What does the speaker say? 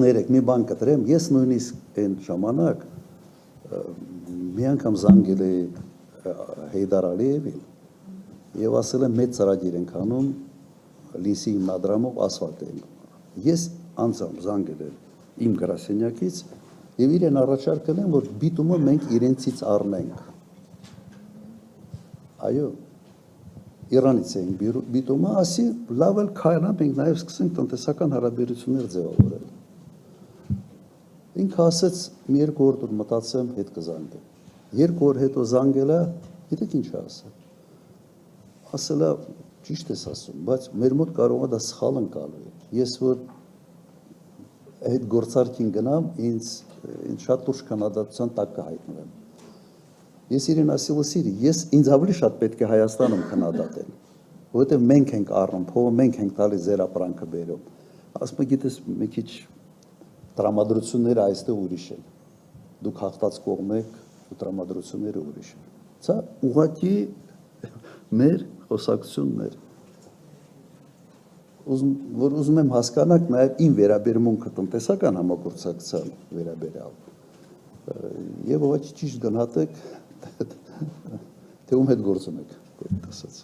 կներեք, մի բան կտրեմ, ես նույնիսկ այն ժամանակ մի անգամ զանգել էի Հեյդար Ալիևին եւ ասել եմ մեծ ծրագիր ենք անում լիսի հիմնադրամով ասֆալտ ենք։ Ես անձամբ զանգել եմ իմ գրասենյակից եւ իրեն առաջարկել եմ, որ բիտումը մենք իրենցից առնենք։ Այո, Իրանից ենք բիտումը, ասի լավ էլ քայլանք մենք նաեւ սկսենք տնտեսական հարաբերություններ ձևավորել։ Ինքը ասեց մի երկու օր դուր մտածեմ հետ կզանգեմ։ Երկու օր հետո զանգելա, գիտեք ինչ ասա։ Ասելա ճիշտ ես ասում, բայց մեր մոտ կարող է դա սխալ ընկալվի։ Ես որ այդ գործարքին գնամ, ինձ շատ լուրջ քննադատության տակ կհայտնվեմ։ Ես իրեն ասել եմ, ես ինձ ավելի շատ պետք է Հայաստանում քննադատել, որովհետև մենք ենք առնում, փողը մենք ենք տալիս ձեր ապրանքը բերում։ Ասում եմ, գիտես, մի քիչ տրամադրությունները այստեղ ուրիշ են։ Դուք հաղթած կողմ եք, ու տրամադրությունները ուրիշ են։ Սա ուղղակի մեր խոսակցություններ։ Որ ուզում եմ հասկանաք նաև իմ վերաբերմունքը տնտեսական համագործակցության վերաբերյալ։ Եվ ուղղակի ճիշտ գնահատեք, թե ում հետ գործում եք, ասած։